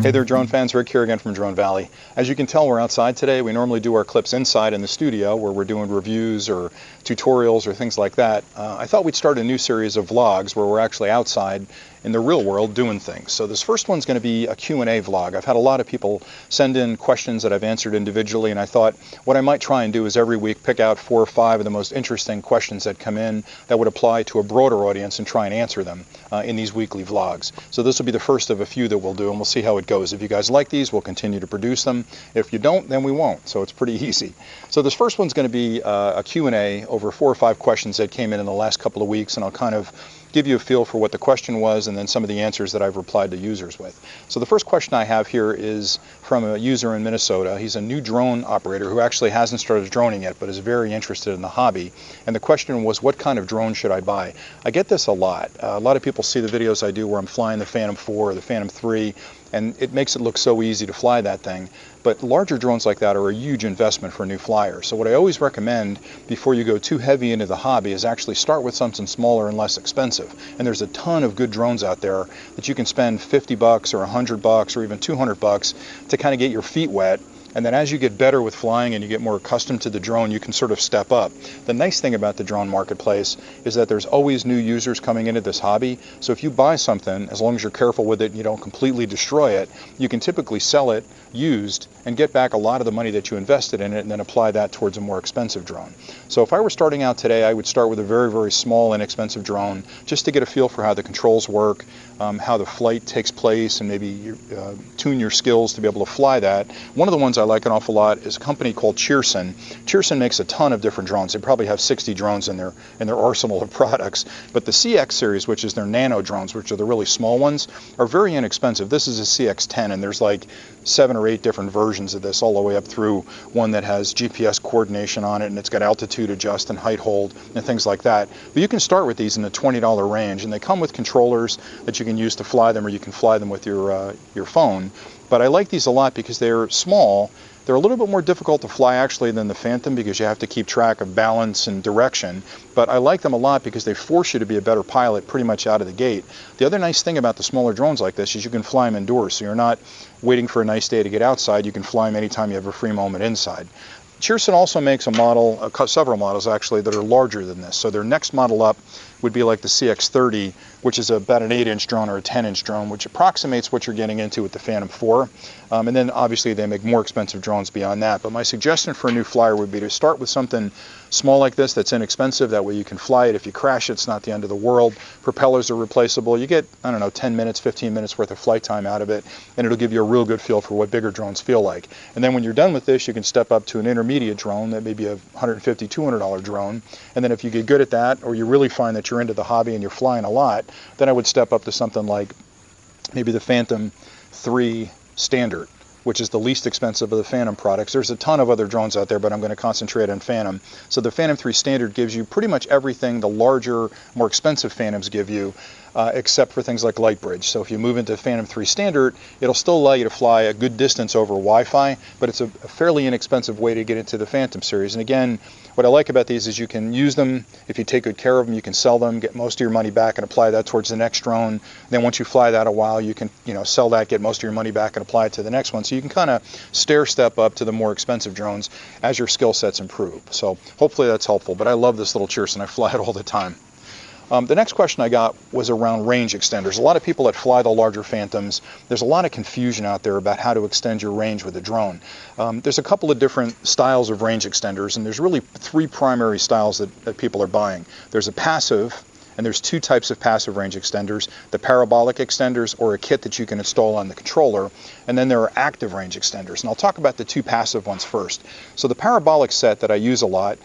Hey there, drone fans. Rick here again from Drone Valley. As you can tell, we're outside today. We normally do our clips inside in the studio where we're doing reviews or tutorials or things like that. I thought we'd start a new series of vlogs where we're actually outside in the real world doing things. So this first one's going to be a Q&A vlog. I've had a lot of people send in questions that I've answered individually, and I thought what I might try and do is every week pick out 4 or 5 of the most interesting questions that come in that would apply to a broader audience and try and answer them in these weekly vlogs. So this will be the first of a few that we'll do, and we'll see how it goes. If you guys like these, we'll continue to produce them. If you don't, then we won't. So it's pretty easy. So this first one's going to be a Q&A over 4 or 5 questions that came in the last couple of weeks, and I'll kind of give you a feel for what the question was and then some of the answers that I've replied to users with. So the first question I have here is from a user in Minnesota. He's a new drone operator who actually hasn't started droning yet but is very interested in the hobby. And the question was, what kind of drone should I buy? I get this a lot. A lot of people see the videos I do where I'm flying the Phantom 4 or the Phantom 3, and it makes it look so easy to fly that thing. But larger drones like that are a huge investment for a new flyer. So what I always recommend before you go too heavy into the hobby is actually start with something smaller and less expensive. And there's a ton of good drones out there that you can spend $50 or $100 or even $200 to kind of get your feet wet. And then as you get better with flying and you get more accustomed to the drone, you can sort of step up. The nice thing about the drone marketplace is that there's always new users coming into this hobby. So if you buy something, as long as you're careful with it and you don't completely destroy it, you can typically sell it used and get back a lot of the money that you invested in it and then apply that towards a more expensive drone. So if I were starting out today, I would start with a very, very small, inexpensive drone just to get a feel for how the controls work, how the flight takes place, and maybe tune your skills to be able to fly that. One of the ones I like an awful lot is a company called Cheerson. Cheerson makes a ton of different drones. They probably have 60 drones in their arsenal of products. But the CX series, which is their nano drones, which are the really small ones, are very inexpensive. This is a CX-10, and there's like 7 or 8 different versions of this, all the way up through one that has GPS coordination on it, and it's got altitude adjust and height hold and things like that. But you can start with these in the $20 range, and they come with controllers that you can use to fly them, or you can fly them with your phone. But I like these a lot because they're small. They're a little bit more difficult to fly actually than the Phantom because you have to keep track of balance and direction. But I like them a lot because they force you to be a better pilot pretty much out of the gate. The other nice thing about the smaller drones like this is you can fly them indoors. So you're not waiting for a nice day to get outside. You can fly them anytime you have a free moment inside. Cheerson also makes a model, several models actually, that are larger than this. So their next model up would be like the CX-30, which is about an 8-inch drone or a 10-inch drone, which approximates what you're getting into with the Phantom 4. And then obviously they make more expensive drones beyond that. But my suggestion for a new flyer would be to start with something small like this that's inexpensive. That way you can fly it. If you crash it, it's not the end of the world. Propellers are replaceable. You get, I don't know, 10 minutes, 15 minutes worth of flight time out of it, and it'll give you a real good feel for what bigger drones feel like. And then when you're done with this, you can step up to an intermediate drone that may be a $150, $200 drone. And then if you get good at that, or you really find that you're into the hobby and you're flying a lot, then I would step up to something like maybe the Phantom 3 Standard, which is the least expensive of the Phantom products. There's a ton of other drones out there, but I'm going to concentrate on Phantom. So the Phantom 3 Standard gives you pretty much everything the larger, more expensive Phantoms give you, except for things like Lightbridge. So if you move into Phantom 3 Standard, it'll still allow you to fly a good distance over Wi-Fi, but it's a fairly inexpensive way to get into the Phantom series. And again, what I like about these is you can use them. If you take good care of them, you can sell them, get most of your money back, and apply that towards the next drone. Then once you fly that a while, you can sell that, get most of your money back, and apply it to the next one. So you can kind of stair step up to the more expensive drones as your skill sets improve. So hopefully that's helpful. But I love this little Cheerson. I fly it all the time. The next question I got was around range extenders. A lot of people that fly the larger Phantoms, there's a lot of confusion out there about how to extend your range with a drone. There's a couple of different styles of range extenders, and there's really 3 primary styles that people are buying. There's a passive, and there's 2 types of passive range extenders, the parabolic extenders or a kit that you can install on the controller, and then there are active range extenders. And I'll talk about the 2 passive ones first. So the parabolic set that I use a lot,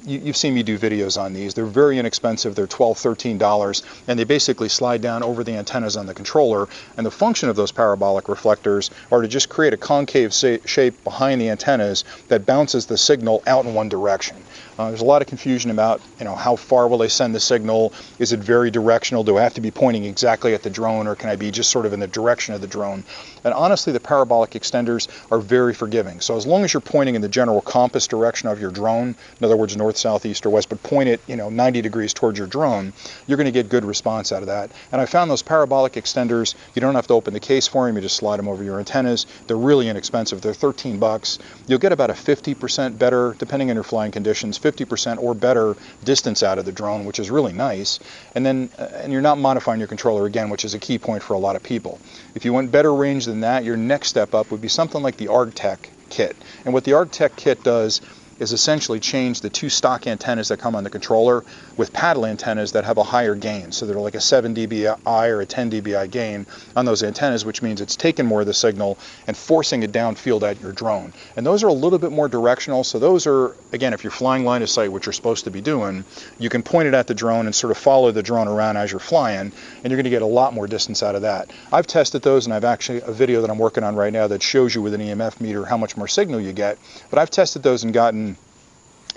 you've seen me do videos on these. They're very inexpensive. They're $12, $13, and they basically slide down over the antennas on the controller. And the function of those parabolic reflectors are to just create a concave shape behind the antennas that bounces the signal out in one direction. There's a lot of confusion about, how far will they send the signal? Is it very directional? Do I have to be pointing exactly at the drone, or can I be just sort of in the direction of the drone? And honestly, the parabolic extenders are very forgiving. So as long as you're pointing in the general compass direction of your drone, in other words, north, south, east, or west, but point it, 90 degrees towards your drone, you're going to get good response out of that. And I found those parabolic extenders, you don't have to open the case for them, you just slide them over your antennas. They're really inexpensive. They're $13. You'll get about a 50% better, depending on your flying conditions, 50% or better distance out of the drone, which is really nice. And then, and you're not modifying your controller again, which is a key point for a lot of people. If you want better range than that, your next step up would be something like the ArgTech kit. And what the ArgTech kit does is essentially change the two stock antennas that come on the controller with paddle antennas that have a higher gain. So they're like a 7 dBi or a 10 dBi gain on those antennas, which means it's taking more of the signal and forcing it downfield at your drone. And those are a little bit more directional. So those are, again, if you're flying line of sight, which you're supposed to be doing, you can point it at the drone and sort of follow the drone around as you're flying, and you're going to get a lot more distance out of that. I've tested those, and I've actually a video that I'm working on right now that shows you with an EMF meter how much more signal you get. But I've tested those and gotten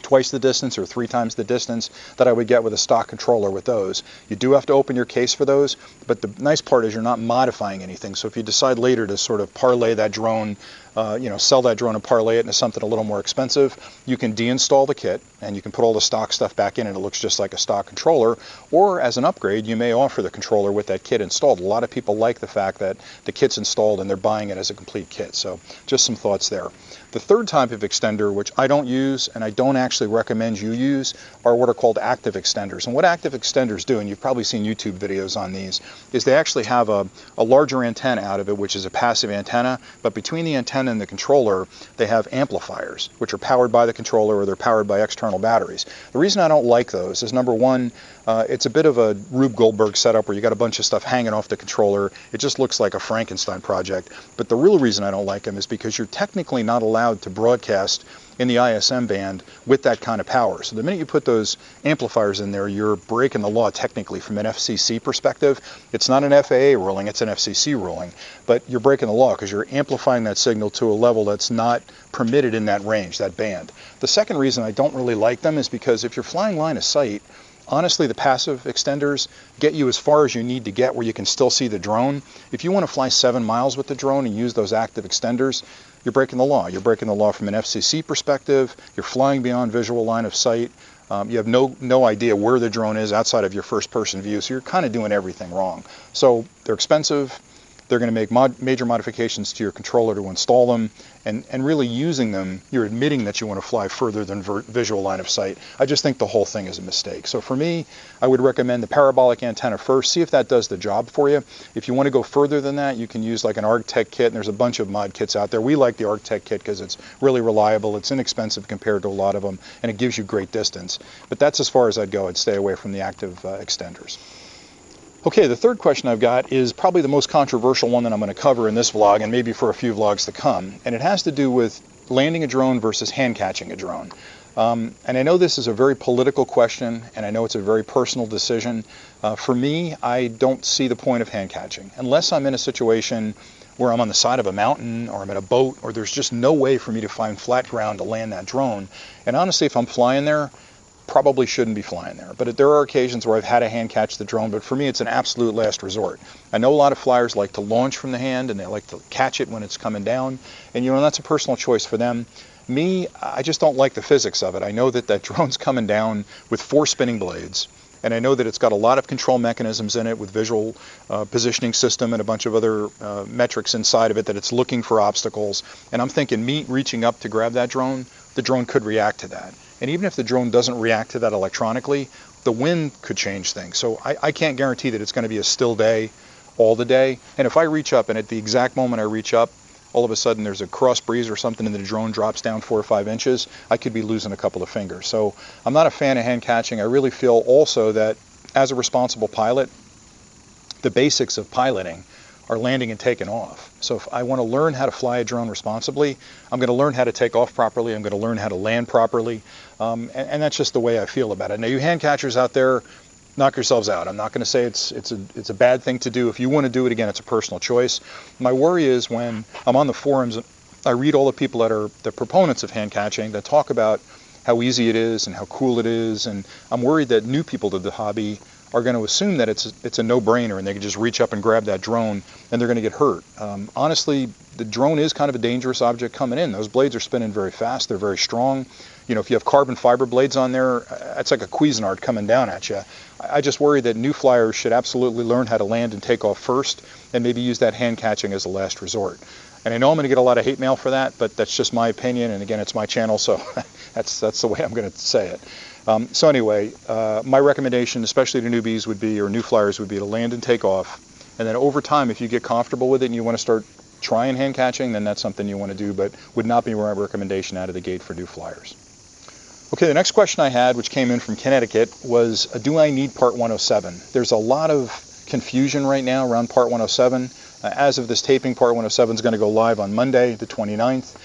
twice the distance or 3 times the distance that I would get with a stock controller with those. You do have to open your case for those, but the nice part is you're not modifying anything. So if you decide later to sort of parlay that drone, sell that drone and parlay it into something a little more expensive, you can deinstall the kit and you can put all the stock stuff back in and it looks just like a stock controller. Or as an upgrade, you may offer the controller with that kit installed. A lot of people like the fact that the kit's installed and they're buying it as a complete kit. So just some thoughts there. The third type of extender, which I don't use and I don't actually recommend you use, are what are called active extenders. And what active extenders do, and you've probably seen YouTube videos on these, is they actually have a larger antenna out of it, which is a passive antenna, but between the antenna and the controller, they have amplifiers, which are powered by the controller or they're powered by external batteries. The reason I don't like those is, number one, it's a bit of a Rube Goldberg setup where you got a bunch of stuff hanging off the controller. It just looks like a Frankenstein project. But the real reason I don't like them is because you're technically not allowed to broadcast in the ISM band with that kind of power. So the minute you put those amplifiers in there, you're breaking the law technically from an FCC perspective. It's not an FAA ruling, it's an FCC ruling. But you're breaking the law because you're amplifying that signal to a level that's not permitted in that range, that band. The second reason I don't really like them is because if you're flying line of sight, honestly, the passive extenders get you as far as you need to get where you can still see the drone. If you want to fly 7 miles with the drone and use those active extenders, you're breaking the law. You're breaking the law from an FCC perspective. You're flying beyond visual line of sight. You have no idea where the drone is outside of your first-person view, so you're kind of doing everything wrong. So they're expensive. They're going to make major modifications to your controller to install them, and really using them, you're admitting that you want to fly further than visual line of sight. I just think the whole thing is a mistake. So for me, I would recommend the parabolic antenna first. See if that does the job for you. If you want to go further than that, you can use like an ArgTech kit, and there's a bunch of mod kits out there. We like the ArgTech kit because it's really reliable, it's inexpensive compared to a lot of them, and it gives you great distance. But that's as far as I'd go. I'd stay away from the active extenders. Okay, the third question I've got is probably the most controversial one that I'm going to cover in this vlog and maybe for a few vlogs to come. And it has to do with landing a drone versus hand catching a drone. And I know this is a very political question, and I know it's a very personal decision. For me, I don't see the point of hand catching. Unless I'm in a situation where I'm on the side of a mountain or I'm in a boat or there's just no way for me to find flat ground to land that drone. And honestly, if I'm flying there, probably shouldn't be flying there. But there are occasions where I've had to hand catch the drone, but for me it's an absolute last resort. I know a lot of flyers like to launch from the hand and they like to catch it when it's coming down, and that's a personal choice for them. Me, I just don't like the physics of it. I know that drone's coming down with 4 spinning blades, and I know that it's got a lot of control mechanisms in it with visual positioning system and a bunch of other metrics inside of it that it's looking for obstacles. And I'm thinking me reaching up to grab that drone, the drone could react to that. And even if the drone doesn't react to that electronically, the wind could change things. So I can't guarantee that it's going to be a still day all the day. And if I reach up and at the exact moment I reach up, all of a sudden there's a cross breeze or something and the drone drops down 4 or 5 inches, I could be losing a couple of fingers. So I'm not a fan of hand catching. I really feel also that as a responsible pilot, the basics of piloting are landing and taking off. So if I want to learn how to fly a drone responsibly, I'm going to learn how to take off properly, I'm going to learn how to land properly, and that's just the way I feel about it. Now, you hand catchers out there, knock yourselves out. I'm not going to say it's a bad thing to do. If you want to do it, again, it's a personal choice. My worry is when I'm on the forums, I read all the people that are the proponents of hand catching that talk about how easy it is and how cool it is, and I'm worried that new people to the hobby are going to assume that it's a no-brainer and they can just reach up and grab that drone and they're going to get hurt. Honestly, the drone is kind of a dangerous object coming in. Those blades are spinning very fast. They're very strong. You know, if you have carbon fiber blades on there, that's like a Cuisinart coming down at you. I just worry that new flyers should absolutely learn how to land and take off first and maybe use that hand catching as a last resort. And I know I'm going to get a lot of hate mail for that, but that's just my opinion. And again, it's my channel, so that's the way I'm going to say it. So anyway, my recommendation, especially to newbies would be, or new flyers would be, to land and take off. And then over time, if you get comfortable with it and you want to start trying hand catching, then that's something you want to do, but would not be my recommendation out of the gate for new flyers. Okay, the next question I had, which came in from Connecticut, was do I need Part 107? There's a lot of confusion right now around Part 107. As of this taping, Part 107 is going to go live on Monday, the 29th.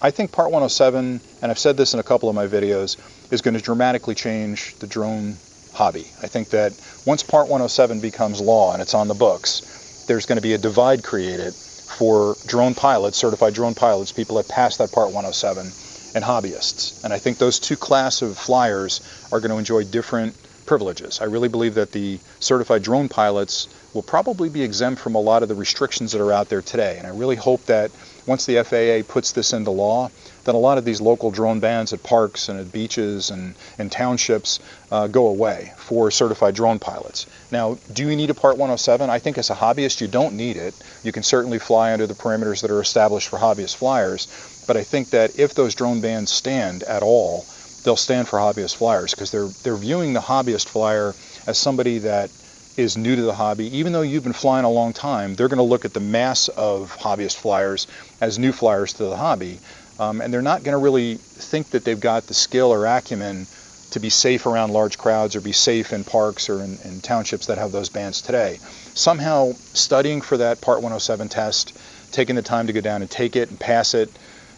I think Part 107, and I've said this in a couple of my videos, is going to dramatically change the drone hobby. I think that once Part 107 becomes law and it's on the books, there's going to be a divide created for drone pilots, certified drone pilots, people that pass that Part 107, and hobbyists. And I think those two classes of flyers are going to enjoy different privileges. I really believe that the certified drone pilots will probably be exempt from a lot of the restrictions that are out there today. And I really hope that once the FAA puts this into law, then a lot of these local drone bans at parks and at beaches and townships go away for certified drone pilots. Now, do you need a Part 107? I think as a hobbyist, you don't need it. You can certainly fly under the parameters that are established for hobbyist flyers. But I think that if those drone bans stand at all, they'll stand for hobbyist flyers, because they're viewing the hobbyist flyer as somebody that is new to the hobby. Even though you've been flying a long time, they're going to look at the mass of hobbyist flyers as new flyers to the hobby. And they're not going to really think that they've got the skill or acumen to be safe around large crowds or be safe in parks or in townships that have those bans today. Somehow studying for that Part 107 test, taking the time to go down and take it and pass it,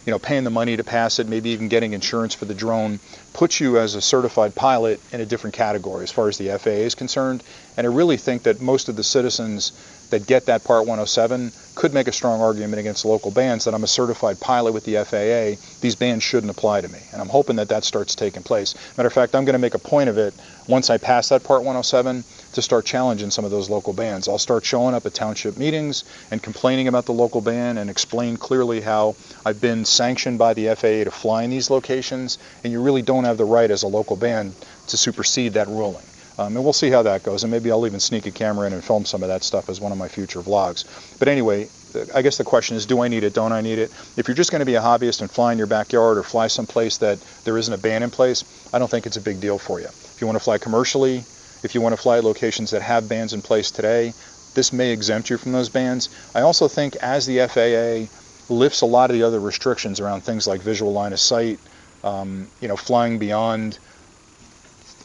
you know, paying the money to pass it, maybe even getting insurance for the drone, puts you as a certified pilot in a different category as far as the FAA is concerned. And I really think that most of the citizens that get that Part 107 could make a strong argument against local bans that I'm a certified pilot with the FAA, these bans shouldn't apply to me. And I'm hoping that that starts taking place. Matter of fact, I'm going to make a point of it once I pass that Part 107 to start challenging some of those local bans. I'll start showing up at township meetings and complaining about the local ban and explain clearly how I've been sanctioned by the FAA to fly in these locations, and you really don't have the right as a local ban to supersede that ruling. And we'll see how that goes, and maybe I'll even sneak a camera in and film some of that stuff as one of my future vlogs. But anyway, I guess the question is, do I need it, don't I need it? If you're just going to be a hobbyist and fly in your backyard or fly someplace that there isn't a ban in place, I don't think it's a big deal for you. If you want to fly commercially, if you want to fly at locations that have bans in place today, this may exempt you from those bans. I also think as the FAA lifts a lot of the other restrictions around things like visual line of sight, you know, flying beyond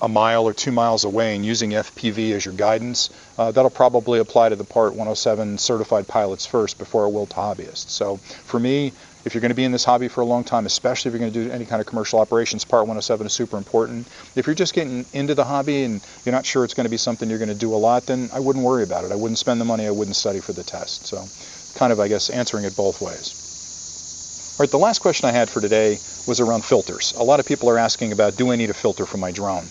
a mile or 2 miles away and using FPV as your guidance, that'll probably apply to the Part 107 certified pilots first before it will to hobbyists. So for me, if you're going to be in this hobby for a long time, especially if you're going to do any kind of commercial operations, Part 107 is super important. If you're just getting into the hobby and you're not sure it's going to be something you're going to do a lot, then I wouldn't worry about it. I wouldn't spend the money, I wouldn't study for the test. So kind of, I guess, answering it both ways. All right, the last question I had for today was around filters. A lot of people are asking about, do I need a filter for my drone?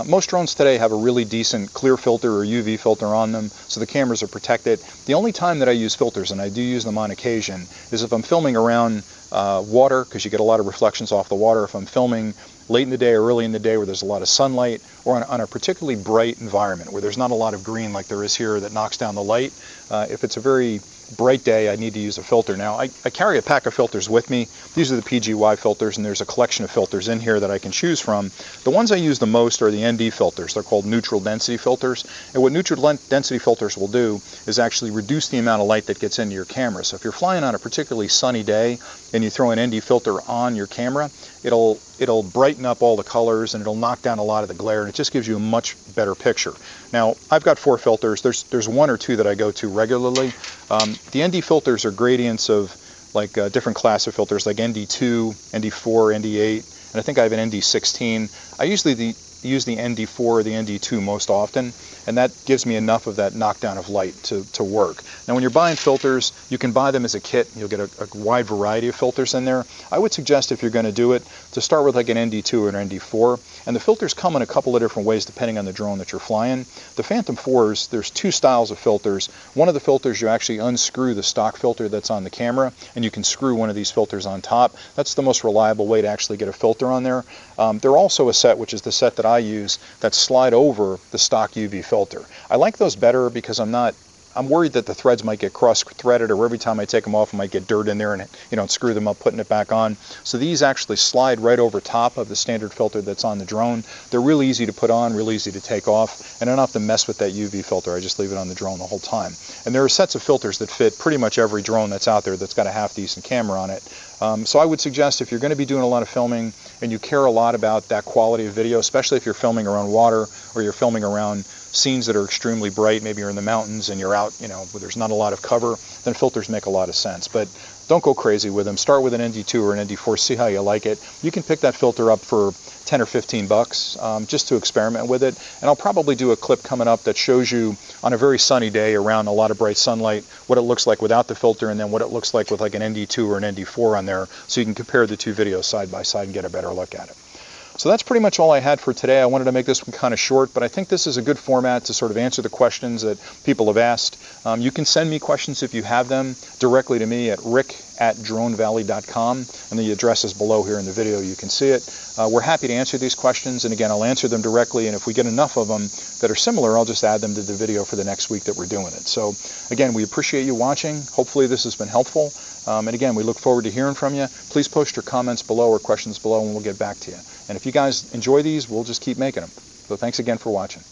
Most drones today have a really decent clear filter or UV filter on them, so the cameras are protected. The only time that I use filters, and I do use them on occasion, is if I'm filming around water, because you get a lot of reflections off the water. If I'm filming late in the day or early in the day where there's a lot of sunlight, or on a particularly bright environment where there's not a lot of green like there is here that knocks down the light. If it's a very bright day, I need to use a filter. Now, I carry a pack of filters with me. These are the PGY filters, and there's a collection of filters in here that I can choose from. The ones I use the most are the ND filters. They're called neutral density filters. And what neutral density filters will do is actually reduce the amount of light that gets into your camera. So if you're flying on a particularly sunny day and you throw an ND filter on your camera, it'll brighten up all the colors and it'll knock down a lot of the glare, and it just gives you a much better picture. Now, I've got 4 filters. There's 1 or 2 that I go to regularly. The ND filters are gradients of like different class of filters like ND2, ND4, ND8, and I think I have an ND16. I usually use the ND4 or the ND2 most often, and that gives me enough of that knockdown of light to work. Now when you're buying filters, you can buy them as a kit. You'll get a wide variety of filters in there. I would suggest, if you're going to do it, to start with like an ND2 or an ND4. And the filters come in a couple of different ways depending on the drone that you're flying. The Phantom 4s, there's two styles of filters. One of the filters, you actually unscrew the stock filter that's on the camera, and you can screw one of these filters on top. That's the most reliable way to actually get a filter on there. There are also a set, which is the set that I use, that slide over the stock UV filter. I like those better because I'm worried that the threads might get cross-threaded, or every time I take them off I might get dirt in there and screw them up putting it back on. So these actually slide right over top of the standard filter that's on the drone. They're really easy to put on, really easy to take off, and I don't have to mess with that UV filter. I just leave it on the drone the whole time. And there are sets of filters that fit pretty much every drone that's out there that's got a half-decent camera on it. So I would suggest, if you're going to be doing a lot of filming and you care a lot about that quality of video, especially if you're filming around water or you're filming around scenes that are extremely bright, maybe you're in the mountains and you're out, where there's not a lot of cover, then filters make a lot of sense. But don't go crazy with them. Start with an ND2 or an ND4, see how you like it. You can pick that filter up for 10 or 15 bucks just to experiment with it. And I'll probably do a clip coming up that shows you on a very sunny day around a lot of bright sunlight what it looks like without the filter, and then what it looks like with like an ND2 or an ND4 on there, so you can compare the two videos side by side and get a better look at it. So that's pretty much all I had for today. I wanted to make this one kind of short, but I think this is a good format to sort of answer the questions that people have asked. You can send me questions if you have them directly to me at rick@dronevalley.com, and the address is below here in the video. You can see it. We're happy to answer these questions, and again, I'll answer them directly, and if we get enough of them that are similar, I'll just add them to the video for the next week that we're doing it. So again, we appreciate you watching. Hopefully this has been helpful. And again, we look forward to hearing from you. Please post your comments below or questions below, and we'll get back to you. And if you guys enjoy these, we'll just keep making them. So thanks again for watching.